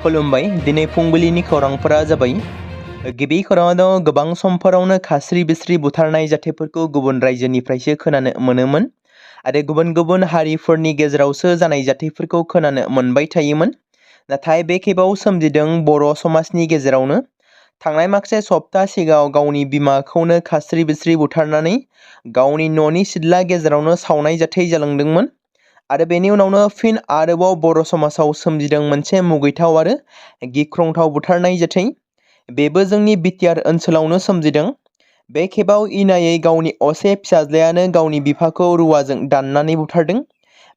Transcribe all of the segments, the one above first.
खुलुमबाय दिनै फुंबिलिनि खौरांफोरा जाबाय गिबि खौराङाव गोबां समफोरावनो खास्रि बिस्रि बुथारनाय जाथायफोरखौ गुबुन रायजोनिफ्रायसो खोनानो मोनोमोन आरो गुबुन गुबुन हारिफोरनि गेजेरावसो जानाय जाथायफोरखौ खोनानो मोनबाय थायोमोन। नाथाय बे खेबाव सोमजिदों बर' समाजनि गेजेरावनो। थांनाय माखासे सप्ता सिगाङाव गावनि बिमाखौनो खास्रि बिस्रि बुथारनानै गावनि न'नि सिथ्ला गेजेरावनो सावनाय जाथाय जालांदोंमोन। आरो बेनि उनावनो फिन आरोबाव बर' समाजाव सोमजिदों मोनसे मुगैथाव आरो गिख्रंथाव बुथारनाय जाथाय। बेबो जोंनि बिटिआर ओनसोलावनो सोमजिदों। बे खेबाव इनायै गावनि असे फिसाज्लायानो गावनि बिफाखौ रुवाजों दाननानै बुथारदों।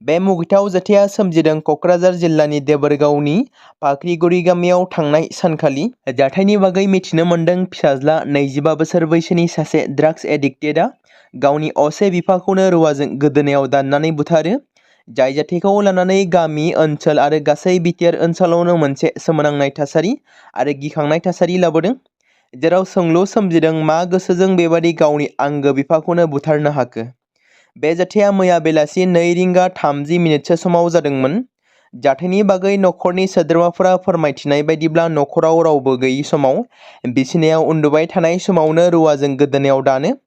बे मुगैथाव जाथाया सोमजिदों क'क्राझार जिल्लानि देबोरगावनि फाख्रिगुरि गामियाव थांनाय सानखालि। जाथायनि बागै मिथिनो मोन्दों फिसाज्ला 25 बोसोर बैसोनि सासे ड्राग्स एडिक्टेडआ गावनि असे बिफाखौनो रुवाजों गोदोनायाव दाननानै बुथारो। जाय जाथायखौ लानानै गामि ओनसोल आरो गासै बिटिआर ओनसोलावनो मोनसे सोमोनांनाय थासारि आरो गिखांनाय थासारि लाबोदों। जेराव सोंलु सोमजिदों मा गोसोजों बेबादि गावनि आंगो बिफाखौनो बुथारनो हाखो। बे जाथाया मैया बेलासि 2:30 समाव जादोंमोन। जाथायनि बागै न'खरनि सोद्रोमाफोरा फोरमायथिनाय बायदिब्ला न'खराव रावबो गैयि समाव बिसिनायाव उन्दुबाय थानाय समावनो रुवाजों गोदोनायाव दानो।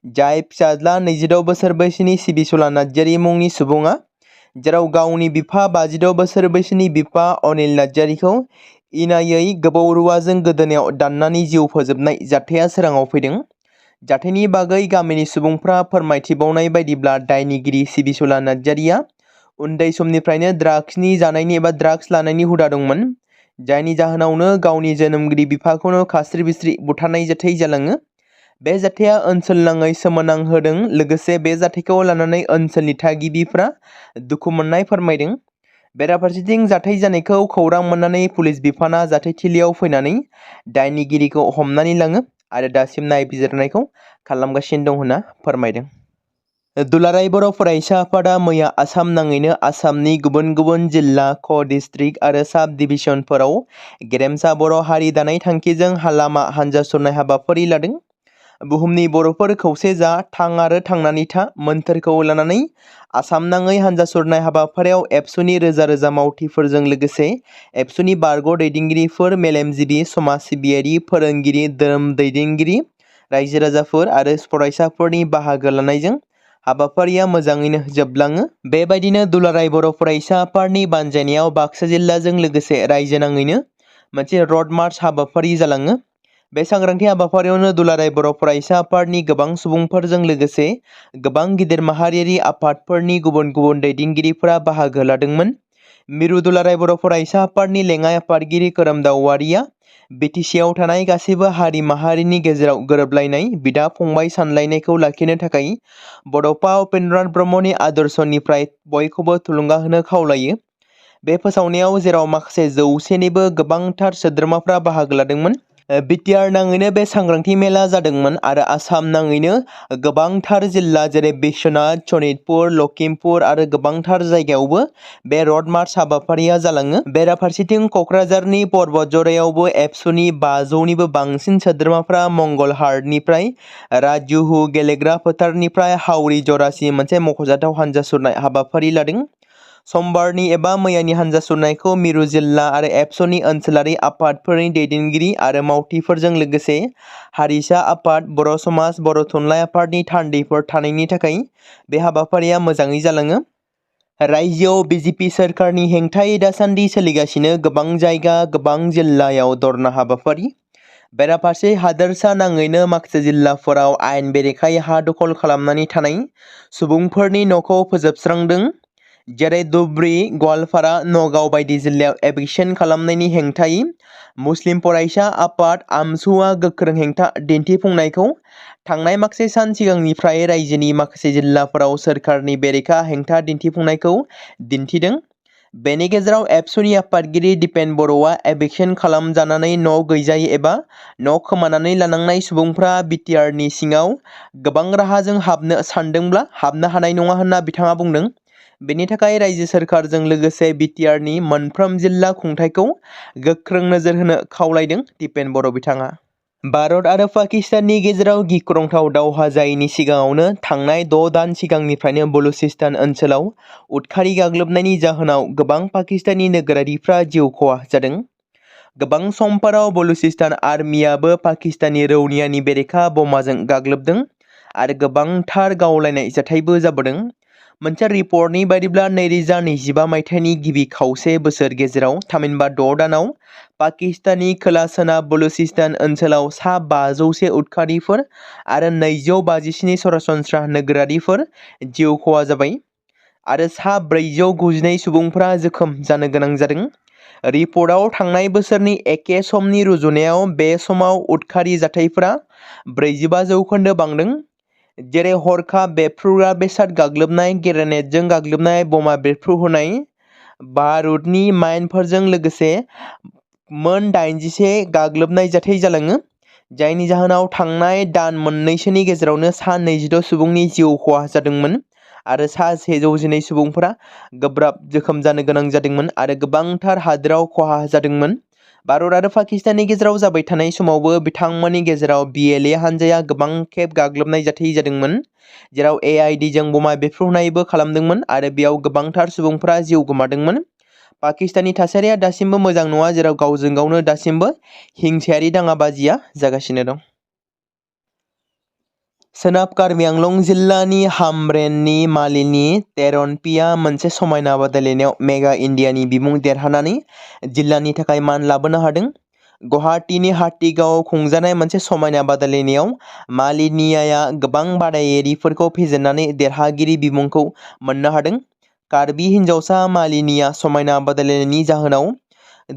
जाय फिसाज्ला 26 बोसोर बैसोनि सिबिसुला नार्जारि मुंनि सुबुङा जेराव गावनि बिफा 56 बोसोर बैसोनि बिफा अनिल नार्जारिखौ इनायै गोबौ रुवाजों गोदोनायाव दाननानै जिउ फोजोबनाय जाथाया सोराङाव फैदों। जाथायनि बागै गामिनि सुबुंफ्रा फोरमायथिबावनाय बायदिब्ला दायनिगिरि सिबिसुला नार्जारिया उन्दै समनिफ्रायनो ड्राग्सनि जानायनि एबा ड्राग्स लानायनि हुदा दंमोन। जायनि जाहोनावनो गावनि जोनोमगिरि बिफाखौनो खास्रि बिस्रि बुथारनाय जाथाय जालाङो। बे जाथाया ओनसोल नाङै सोमोनांहोदों। लोगोसे बे जाथायखौ लानानै ओनसोलनि थागिबिफ्रा दुखु मोननाय फोरमायदों। बेराफारसेथिं जाथाय जानायखौ खौरां मोननानै पुलिस बिफाना जाथायथिलियाव फैनानै दायनिगिरिखौ हमनानै लाङो आरो दासिम नायबिजिरनायखौ खालामगासिनो दं होनना फोरमायदों। दुलाराय बर' फरायसा आफादा मैया आसाम नाङैनो आसामनि गुबुन गुबुन जिल्ला डिस्ट्रिक्ट आरो साब डिभिजनफोराव गेरेमसा बर' हारि दानाय थांखिजों लामा हान्जा सुरनाय हाबाफारि लादों। बुहुमनि बर'फोर खौसे जा थां आरो थांनानै था मोन्थोरखौ लानानै आसाम नाङै हान्जा सुरनाय हाबाफारियाव एबसुनि रोजा रोजा मावथिफोरजों लोगोसे एबसुनि बारग' दैदेनगिरिफोर, मेलेमजिबि, समाज सिबियारि, फोरोंगिरि, धोरोम दैदेनगिरि, रायजो राजाफोर आरो फरायसाफोरनि बाहागो लानायजों हाबाफारिया मोजाङैनो जोबलाङो। बेबायदिनो दुलाराय बर' फरायसा आफादनि बानजायनायाव बाक्सा जिल्लाजों लोगोसे रायजो नाङैनो मोनसे रड मार्च हाबाफारि जालाङो। बे सांग्रांथि हाबाफारियावनो दुलाराय बर' फरायसा आफादनि गोबां सुबुंफोरजों लोगोसे गोबां गिदिर माहारियारि आफादफोरनि गुबुन गुबुन दैदेनगिरिफोरा बाहागो लादोंमोन। मिरु दुलाराय बर' फरायसा आफादनि लेङाइ आफादगिरि खोरोमदाव औवारिया बिटिसिआव थानाय गासैबो हारि माहारिनि गेजेराव गोरोबलायनाय बिदा फंबाय सानलायनायखौ लाखिनो थाखाय बड'फा उपेन्द्रनाथ ब्रह्मनि आदर्शनिफ्राय बयखौबो थुलुंगा होनो खावलायो। बे फोसावनायाव जेराव माखासे 100निबो गोबांथार सोद्रोमाफ्रा बाहागो लादोंमोन। बिटिआर नाङैनो बे सांग्रांथि मेला जादोंमोन आरो आसाम नाङैनो गोबांथार जिल्ला जेरै बिश्वनाथ, सनितपुर, लखिमपुर आरो गोबांथार जायगायावबो बे रड मार्च हाबाफारिया जालाङो। बेराफारसेथिं क'क्राझारनि पर्बतजरायावबो एबसुनि 500निबो बांसिन सोद्रोमाफ्रा मंगलहाटनिफ्राय राजुहु गेलेग्रा फोथारनिफ्राय हावरि जरासिम मोनसे मख'जाथाव हान्जा सुरनाय हाबाफारि लादों। समबारनि एबा मैयानि हान्जा सुरनायखौ मिरु जिल्ला आरो एबसुनि ओनसोलारि आफादफोरनि दैदेनगिरि आरो मावथिफोरजों लोगोसे हारिसा आफाद, बर' समाज, बर' थुनलाइ आफादनि थान्दैफोर थानायनि थाखाय बे हाबाफारिया मोजाङै जालाङो। रायजोआव बिजेपि सोरखारनि हेंथायै दासान्दि सोलिगासिनो गोबां जायगा गोबां जिल्लायाव धरना हाबाफारि। बेराफारसे हादोरसा नाङैनो माखासे जिल्लाफोराव आयेन बेरेखायै हा दखल खालामनानै थानाय सुबुंफोरनि न'खौ फोजोबस्रांदों। जेरै धुबरी, गवालपारा, नगाव बायदि जिल्लायाव एभिक्सन खालामनायनि हेंथायै मुस्लिम फरायसा आफाद आमसुआ गोख्रों हेंथा दिन्थिफुंनायखौ थांनाय माखासे सान सिगांनिफ्राय रायजोनि माखासे जिल्लाफोराव सोरखारनि बेरेखा हेंथा दिन्थिफुंनायखौ दिन्थिदों। बेनि गेजेराव एबसुनि आफादगिरि दिपेन बर'आ एभिक्सन खालामजानानै न' गैजायै एबा न' खोमानानै लानांनाय सुबुंफ्रा बिटिआरनि सिङाव गोबां राहाजों हाबनो सानदोंब्ला हाबनो हानाय नङा होनना बिथाङा बुंदों। बेनि थाखाय रायजो सोरखारजों लोगोसे बिटिआरनि मोनफ्रोम जिल्ला खुंथायखौ गोख्रों नोजोर होनो खावलायदों दिपेन बर' बिथाङा। भारत आरो पाकिस्ताननि गेजेराव गिख्रंथाव दावहा जायैनि सिगाङावनो थांनाय 6 दान सिगांनिफ्रायनो बलुचिस्तान ओनसोलाव उदखारि गाग्लोबनायनि जाहोनाव गोबां पाकिस्तानी नोगोरारिफ्रा जिउ खहा जादों। गोबां समफोराव बलुचिस्तान आर्मियाबो पाकिस्तानी रौनियानि बेरेखा बमाजों गाग्लोबदों आरो गोबांथार गावलायनाय जाथायबो जाबोदों। मोनसे रिपर्टनि बायदिब्ला 2025 मायथाइनि गिबि खावसे बोसोर गेजेराव थामहिनबा 6 दानाव पाकिस्तानी खोला-सोनाब बलुचिस्तान ओनसोलाव सा 500 उदखारिफोर आरो 257 सरासनस्रा नोगोरारिफोर जिउ खहा जाबाय आरो सा 492 सुबुंफोरा जोखोम जानो गोनां जादों। रिपर्टआव थांनाय बोसोरनि एखे समनि रुजुनायाव बे समाव उदखारि जाथायफोरा 45% बांदों, जेरै हरखाब बेरफ्रुग्रा बेसाद गाग्लोबनाय, ग्रेनेडजों गाग्लोबनाय, बमा बेरफ्रुहोनाय, बारुदनि माइनफोरजों लोगोसे मोन 81 गाग्लोबनाय जाथाय जालाङो, जायनि जाहोनाव थांनाय दान मोननैसोनि गेजेरावनो सा 26 सुबुंनि जिउ खहा जादोंमोन आरो सा 112 सुबुंफोरा गोब्राब जोखोम जानो गोनां जादोंमोन आरो गोबांथार हादोराव खहा जादोंमोन। भारत आरो पाकिस्ताननि गेजेराव जाबाय थानाय समावबो बिथांमोननि गेजेराव BLA हानजाया गोबां खेब गाग्लोबनाय जाथाय जादोंमोन, जेराव AIDजों बमा बेरफ्रुनायबो खालामदोंमोन आरो बेयाव गोबांथार सुबुंफोरा जिउ गोमादोंमोन। पाकिस्ताननि थासारिया दासिमबो मोजां नङा, जेराव गावजों गावनो दासिमबो हिंसायारि दाङाबाजिया जागासिनो दं। सोनाब कार्बि आंलं जिल्लानि हामरेननि मालिनि तेरनपिया मोनसे समायना बादायलायनायाव मेगा इन्डियानि बिमुं देरहानानै जिल्लानि थाखाय मान लाबोनो हादों। गुवाहाटीनि हाटीगांवआव खुंजानाय मोनसे समायना बादायलायनायाव मालिनियाया गोबां बादायारिफोरखौ फेजेननानै देरहागिरि बिमुंखौ मोननो हादों। कार्बि हिन्जावसा मालिनिया समायना बादायलायनायनि जाहोनाव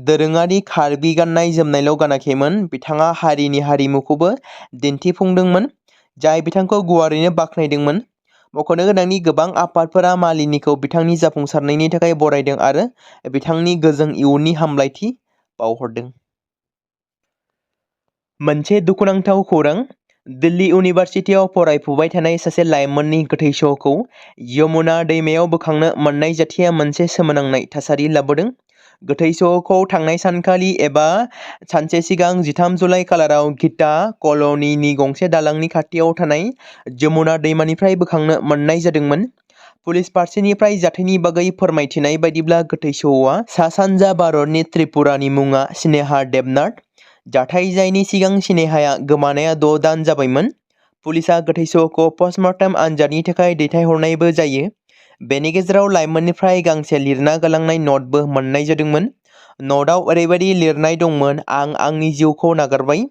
दोरोङारि कार्बि गाननाय जोमनायल' गानाखैमोन, बिथाङा हारिनि हारिमुखौबो दिन्थिफुंदोंमोन, जाय बिथांखौ गुवारैनो बाख्नायदोंमोन। मख'नो गोनांदि गोबां आफादफोरा मालिनीखौ बिथांनि जाफुंसारनायनि थाखाय बरायदों आरो बिथांनि गोजों इयुननि हामलायथि बावहरदों। मोनसे दुखुनांथाव खौरां। दिल्ली इउनिभारसिटियाव फरायफुबाय थानाय सासे लाइमोननि गोथै सह'खौ यमुना दैमायाव बोखांनो मोननाय जाथाया मोनसे सोमोनांनाय थासारि लाबोदों। गोथै सह'खौ थांनाय सानखालि एबा सानसे सिगां 13 जुलाइ खालाराव गीता कल'नीनि गंसे दालांनि खाथियाव थानाय यमुना दैमानिफ्राय बोखांनो मोननाय जादोंमोन। पुलिस फारसेनिफ्राय जाथायनि बागै फोरमायथिनाय बायदिब्ला गोथै सह'आ सा-सानजा भारतनि त्रिपुरानि मुङा स्नेहा देबनाथ। जाथाय जायैनि सिगां स्नेहाया गोमानाया 6 दान जाबायमोन। पुलिसआ गोथै सह'खौ पस्टमर्टेम आनजादनि थाखाय दैथायहरनायबो जायो। बेनि गेजेराव लाइमोननिफ्राय गांसे लिरना गालांनाय नटबो मोननाय जादोंमोन। नटआव ओरैबायदि लिरनाय दंमोन, आं आंनि जिउखौ नागारबाय।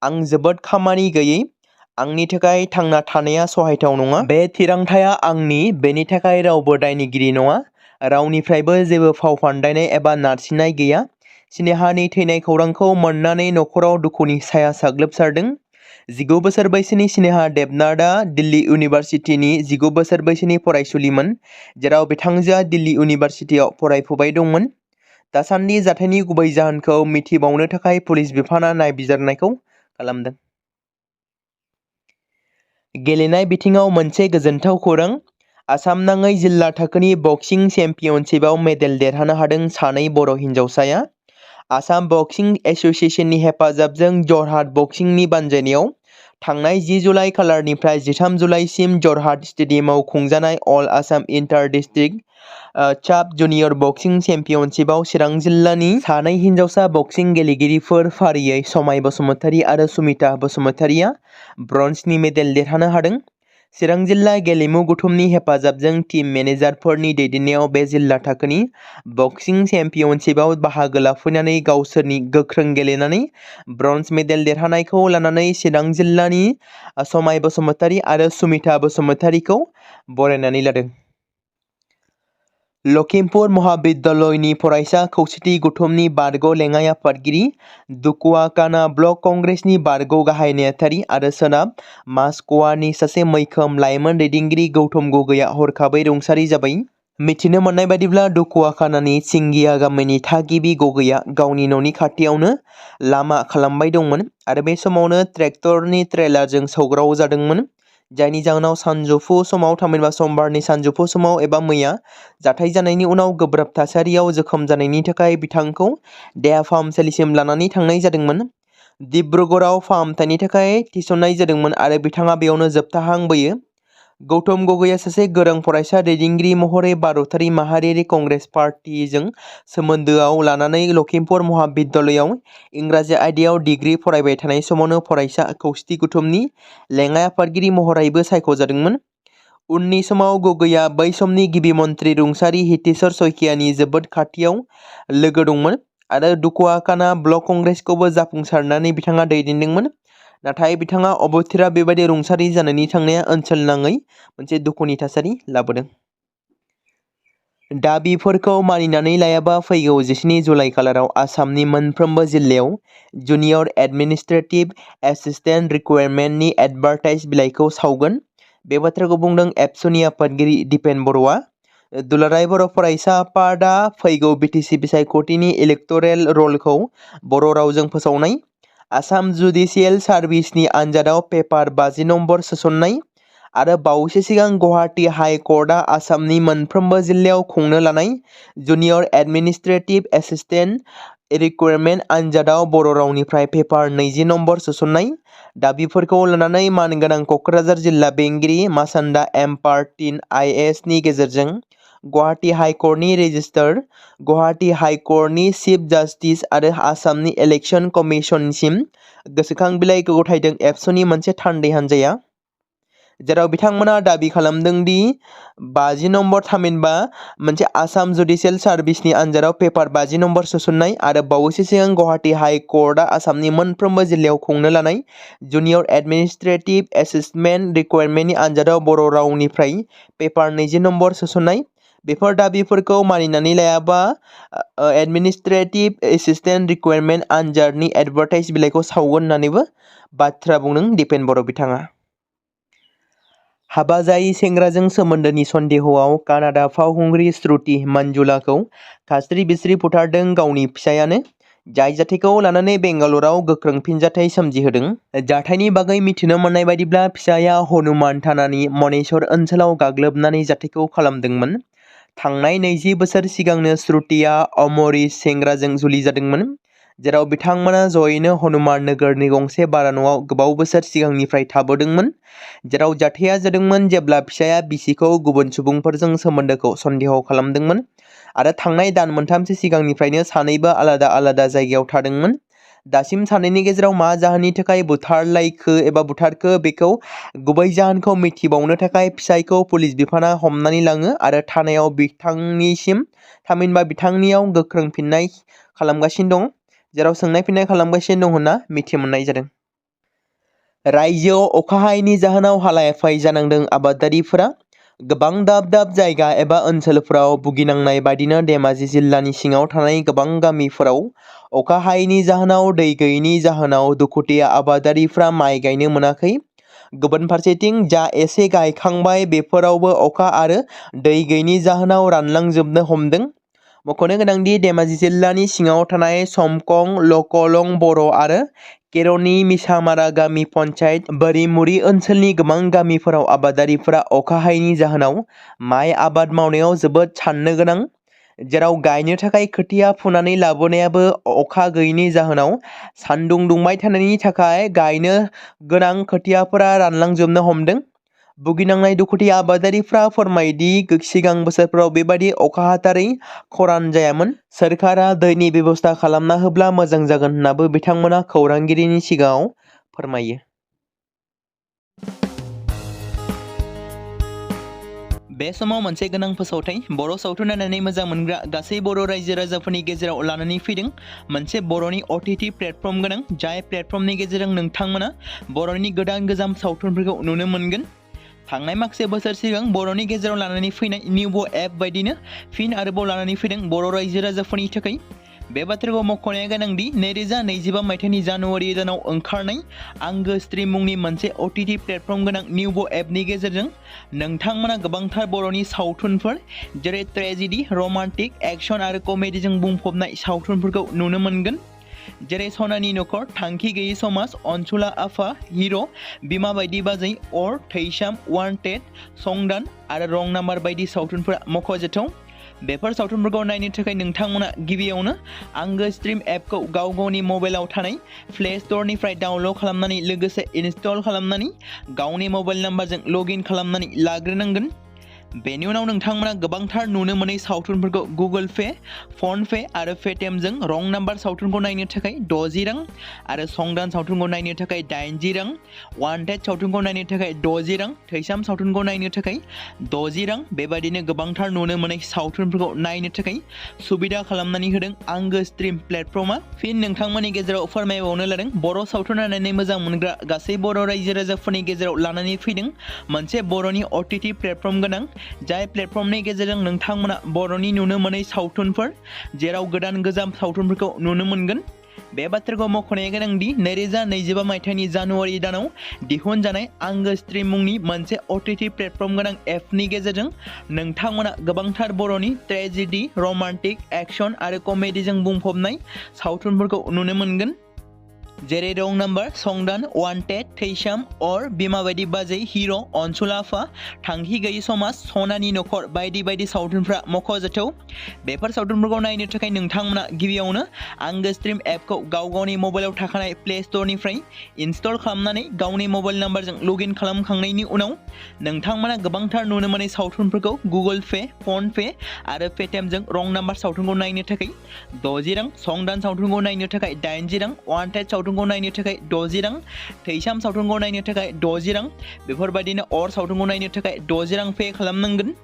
आं जोबोद खामानि गैयै। आंनि थाखाय थांना थानाया सहायथाव नङा। बे थिरांथाया आंनि, बेनि थाखाय रावबो दायनिगिरि नङा। रावनिफ्रायबो जेबो फावफान्दायनाय एबा नारसिननाय गैया। स्नेहानि थैनाय खौरांखौ मोननानै नखराव दुखुनि साया साग्लोबसारदों। 19 बोसोर बैसोनि स्नेहा देबनाथआ दिल्ली इउनिभारसिटिनि 19 बोसोर बैसोनि फरायसुलिमोन, जेराव बिथांजोआ दिल्ली इउनिभारसिटियाव फरायफुबाय दंमोन। दासान्दि जाथायनि गुबै जाहोनखौ मिथिबावनो थाखाय पुलिस बिफानआ नायबिजिरनायखौ खालामदों। गेलेनाय बिथिङाव मोनसे गोजोनथाव खौरां। आसाम नाङै जिल्ला थाखोनि बक्सिं चेम्पियनशिपआव मेडेल देरहानो हादों सानै बर' हिन्जावसाया। आसाम बक्सिं एस'सिएशननि हेफाजाबजों जरहाट बक्सिंनि बानजायनायाव थांनाय 10 जुलाइ खालारनिफ्राय 13 जुलाइसिम जरहाट स्टेडियामाव खुंजानाय अल आसाम इन्टार डिस्ट्रिक्ट साब जुनियर बक्सिं चेम्पियनशिपआव चिरां जिल्लानि सानै हिन्जावसा बक्सिं गेलेगिरिफोर फारियै समाय बसुमतारी आरो सुमिता बसुमतारीया ब्रन्जनि मेडेल देरहानो हादों। चिरां जिल्ला गेलेमु गौथुमनि हेफाजाबजों टीम मेनेजारफोरनि दैदेननायाव बे जिल्ला थाखोनि बक्सिं चेम्पियनशिपआव बाहागो लाफैनानै गावसोरनि गोख्रों गेलेनानै ब्रन्ज मेडेल देरहानायखौ लानानै चिरां जिल्लानि समाय बसुमतारी आरो सुमिता बसुमतारीखौ बरायनानै लादों। लखिमपुर महाबिद्यालयनि फरायसा खौसेथि गौथुमनि बारग' लेङाइ आफादगिरि, दुकुवाकाना ब्लक कंग्रेसनि बारग' गाहाय नेहाथारि आरो सोनाब मासक'वानि सासे मैखोम लाइमोन दैदेनगिरि गौतम गगैआ हरखाबै रुंसारि जाबाय। मिथिनो मोननाय बायदिब्ला दुकुवाकानानि सिंगिया गामिनि थागिबि गगैआ गावनि न'नि खाथियावनो लामा खालामबाय दंमोन आरो बे समावनो ट्रेक्टरनि ट्रेलारजों सौग्राव जादोंमोन, जायनि जाहोनाव सानजौफु समाव थामहिनबा समबारनि सानजौफु समाव एबा मैया जाथाय जानायनि उनाव गोब्राब थासारियाव जोखोम जानायनि थाखाय बिथांखौ देहा फाहामसालिसिम लानानै थांनाय जादोंमोन। डिब्रुगड़आव फाहामथायनि थाखाय थिसननाय जादोंमोन आरो बिथाङा बेयावनो जोबथा हां बोयो। गौतम गगैया सासे गोरों फरायसा दैदेनगिरि महरै भारतारि माहारियारि कंग्रेस पार्टीजों सोमोन्दोआव लानानै लखिमपुर महाबिद्यालयाव इंराजि आयदायाव डिग्री फरायबाय थानाय समावनो फरायसा खौसेथि गौथुमनि लेङाइ आफादगिरि महरैबो सायख'जादोंमोन। उननि समाव गगैया बै समनि गिबि मन्त्रि रुंसारि हितेश्वर शइकियानि जोबोद खाथियाव लोगो दंमोन आरो दुखुआकाना ब्लक कंग्रेसखौबो जाफुंसारनानै बिथाङा दैदेनदोंमोन। नाथाय बिथाङा अबथिरा बेबायदि रुंसारि जानानै थांनाया ओनसोल नाङै मोनसे दुखुनि थासारि लाबोदों। दाबिफोरखौ मानिनानै लायाबा फैगौ 17 जुलाइ खालाराव आसामनि मोनफ्रोमबो जिल्लायाव जुनियर एडमिनिस्ट्रेटिभ एसिस्टेन्ट रिक्वायरमेन्टनि एडभार्टाइज बिलाइखौ सावगोन। बे बाथ्राखौ बुंदों एबसुनि आफादगिरि दिपेन बर'आ। दुलाराय बर' फरायसा आफादआ फैगौ बिटिसि बिसायख'थिनि इलेक्टरेल रलखौ बर' रावजों फोसावनाय, आसाम जुडिसियेल सार्भिसनि आन्जादाव पेपार 50 नम्बर सोसननाय आरो बावैसो सिगां गुवाहाटी हाइ कर्टआ आसामनि मोनफ्रोमबो जिल्लायाव खुंनो लानाय जुनियर एडमिनिस्ट्रेटिभ एसिस्टेन्ट रिक्वायरमेन्ट आन्जादाव बर' रावनिफ्राय पेपार 20 नम्बर सोसननाय दाबिफोरखौ लानानै मानगोनां क'क्राझार जिल्ला बेंगिरि मासान्दा एम पार्टिन आइएएस नि गेजेरजों गुवाहाटी हाइकर्टनि रेजिस्ट्रार, गुवाहाटी हाइकर्टनि चिफ जास्टिस आरो आसामनि इलेक्शन कमिशनसिम गोसोखां बिलाइ गथायदों एबसुनि मोनसे थान्दै हान्जाया, जेराव बिथांमोना दाबि खालामदों दि 50 नम्बर थामहिनबा मोनसे आसाम जुडिसियेल सार्भिसनि आन्जादाव पेपार 50 नम्बर सोसननाय आरो बावैसो सिगां गुवाहाटी हाइ कर्टआ आसामनि मोनफ्रोमबो जिल्लायाव खुंनो लानाय जुनियर एडमिनिस्ट्रेटिभ एसिस्टेन्ट रिक्वायरमेन्टनि आन्जादाव बर' रावनिफ्राय पेपार 20 नम्बर सोसननाय, बेफोर दाबिफोरखौ मानिनानै लायाबा एडमिनिस्ट्रेटिभ एसिस्टेन्ट रिक्वायरमेन्ट आन्जादनि एडभार्टाइज बिलाइखौ सावगोन होननानैबो बाथ्रा बुंदों दिपेन बर' बिथाङा। हाबा जायै सेंग्राजों सोमोन्दोनि सन्देहआव कानाडा फावखुंग्रि श्रुति मानजुलाखौ खास्रि बिस्रि बुथारदों गावनि फिसायानो, जाय जाथायखौ लानानै बेंगालराव गोख्रों फिनजाथाय सोमजिहोदों। जाथायनि बागै मिथिनो मोननाय बायदिब्ला फिसाया हनुमान थानानि मनेश्वर ओनसोलाव गाग्लोबनानै जाथायखौ खालामदोंमोन। थांनाय 20 बोसोर सिगांनो श्रुतिया अमरिश सेंग्राजों जुलि जादोंमोन, जेराव बिथांमोना जयैनो हनुमान नोगोरनि गंसे भारा न'आव गोबाव बोसोर सिगांनिफ्राय थाबोदोंमोन, जेराव जाथाया जादोंमोन जेब्ला फिसाया बिसिखौ गुबुन सुबुंफोरजों सोमोन्दोखौ सन्देह खालामदोंमोन आरो थांनाय दान मोनथामसो सिगांनिफ्रायनो सानैबो आलादा आलादा जायगायाव थादोंमोन। दासिम सानैनि गेजेराव मा जाहोननि थाखाय बुथारलायखो एबा बुथारखो बेखौ गुबै जाहोनखौ मिथिबावनो थाखाय फिसायखौ पुलिस बिफाना हमनानै लाङो आरो थानायाव बिथांनिसिम थामहिनबा बिथांनियाव गोख्रों फिननाय खालामगासिनो दं, जेराव सोंनाय फिननाय खालामगासिनो दं होनना मिथिमोननाय जादों। रायजोआव अखा हायैनि जाहोनाव हालाय-हाफाय जानांदों आबादारिफोरा। गोबां दाब दाब जायगा एबा ओनसोलफोराव भुगिनांनाय बायदिनो धेमाजि जिल्लानि सिङाव थानाय गोबां गामिफोराव अखा हायैनि जाहोनाव दै गैयैनि जाहोनाव दुखुथिया आबादारिफ्रा माइ गायनो मोनाखै। गुबुन फारसेथिं जा एसे गायखांबाय बेफोरावबो अखा आरो दै गैयैनि जाहोनाव रानलांजोबनो हमदों। मख'नो गोनांदि धेमाजि जिल्लानि सिङाव थानाय समकं, लकलं, बर' आरो केर'नि मिसामारा गामि पन्चायत बोरिमुरि ओनसोलनि गोबां गामिफोराव आबादारिफोरा अखा हायैनि जाहोनाव माइ आबाद मावनायाव जोबोद साननो गोनां, जेराव गायनो थाखाय खोथिया फुनानै लाबोनायाबो अखा गैयैनि जाहोनाव सानदुं दुंबाय थानायनि थाखाय गायनो गोनां खोथियाफोरा रानलांजोबनो हमदों। भुगिनांनाय दुखुथिया आबादारिफ्रा फोरमायदि सिगां बोसोरफोराव बेबादि अखा हाथारै खरान जायामोन। सोरखारा दैनि बेबस्था खालामना होब्ला मोजां जागोन होननाबो बिथांमोना खौरांगिरिनि सिगाङाव फोरमायो। बे समाव मोनसे गोनां फोसावथाय बर' सावथुन नायनानै मोजां मोनग्रा गासै बर' रायजो राजाफोरनि गेजेराव लानानै फैदों मोनसे बर'नि OTT प्लेटफर्म गोनां, जाय प्लेटफर्मनि गेजेरजों नोंथांमोना बर'नि गोदान गोजाम सावथुनफोरखौ नुनो मोनगोन। थांनाय माखासे बोसोर सिगां बर'नि गेजेराव लानानै फैनाय निउबो एप बायदिनो फिन आरोबाव लानानै फैदों बर' रायजो राजाफोरनि थाखाय। बे बाथ्राखौ मख'नाया गोनांदि 2025 मायथाइनि जानुवारि दानाव ओंखारनाय आंगो स्ट्रिम मुंनि मोनसे OTT प्लेटफर्म गोनां निउबो एपनि गेजेरजों नोंथांमोना गोबांथार बर'नि सावथुनफोर जेरै ट्रेजेडि, रमान्टिक, एक्सन आरो कमेडिजों बुंफबनाय सावथुनफोरखौ नुनो मोनगोन, जेरै सनानि नखर, थांखि गैयै समाज, अनसुला आफा, हिर', बिमा बायदि बाजै, अर, थैसाम, वान्टेड, संदान आरो रं नाम्बार बायदि सावथुनफोरा मख'जाथाव। बेफोर सावथुनफोरखौ नायनो थाखाय नोंथांमोना गिबियावनो आंगो स्ट्रिम एपखौ गाव गावनि मबाइलाव थानाय प्ले स्ट'रनिफ्राय डाउनल'ड खालामनानै लोगोसे इनस्टल खालामनानै गावनि मबाइल नाम्बारजों लगइन खालामनानै लाग्रोनांगोन। बेनि उनाव नोंथांमोना गोबांथार नुनो मोनै सावथुनफोरखौ गुगोल पे, फन पे आरो पेटिएमजों रं नाम्बार सावथुनखौ नायनो थाखाय 60 रां आरो संदान सावथुनखौ नायनो थाखाय 80 रां, वान्टेड सावथुनखौ नायनो थाखाय 60 रां, थैसाम सावथुनखौ नायनो थाखाय 60 रां बेबायदिनो गोबांथार नुनो मोनै सावथुनफोरखौ नायनो थाखाय सुबिदा खालामनानै होदों आंगो स्ट्रिम प्लेटफर्मा। फिन नोंथांमोननि गेजेराव फोरमायबावनो लादों बर' सावथुन नायनानै मोजां मोनग्रा गासै बर' रायजो राजाफोरनि गेजेराव लानानै फैदों मोनसे बर'नि OTT प्लेटफर्म गोनां, जाय प्लेटफर्मनि गेजेरजों नोंथांमोना बर'नि नुनो मोनै सावथुनफोर जेराव गोदान गोजाम सावथुनफोरखौ नुनो मोनगोन। बे बाथ्राखौ मख'नाया गोनांदि 2025 मायथाइनि जानुवारि दानाव दिहुनजानाय आंगो स्ट्रिम मुंनि मोनसे OTT प्लेटफर्म गोनां एपनि गेजेरजों नोंथांमोना गोबांथार बर'नि ट्रेजेडि, रमान्टिक, एक्शन आरो कमेडिजों बुंफबनाय सावथुनफोरखौ नुनो मोनगोन। जेरै रं नाम्बार, संदान, वान्टेड, थैसाम, अर, बिमा बायदि बाजै, हिर', अनसुला आफा, थांखि गैयि समाज, सनानि नखर बायदि बायदि सावथुनफ्रा मख'जाथाव। बेफोर सावथुनफोरखौ नायनो थाखाय नोंथांमोना गिबियावनो आंगो स्ट्रिम एपखौ गाव गावनि मबाइलाव थाखानाय प्ले स्ट'रनिफ्राय इनस्टल खालामनानै गावनि मबाइल नाम्बारजों लगइन खालामखांनायनि उनाव नोंथांमोना गोबांथार नुनो मोनै सावथुनफोरखौ गुगोल पे, फन पे आरो पेटिएमजों रं नाम्बार सावथुनखौ नायनो थाखाय 60 रां, संदान सावथुनखौ नायनो थाखाय 80 रां, वान्टेड सावथुनखौ नायनो थाखाय 60 रां, थैसाम सावथुनखौ नायनो थाखाय 60 रां बेफोरबायदिनो अर सावथुनखौ नायनो थाखाय 60 रां पे खालामनांगोन।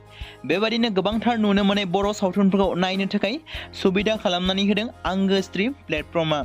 बेबायदिनो गोबांथार नुनो मोनै बर' सावथुनफोरखौ नायनो थाखाय सुबिदा खालामनानै होदों आंगो स्ट्रिम प्लेटफर्मा।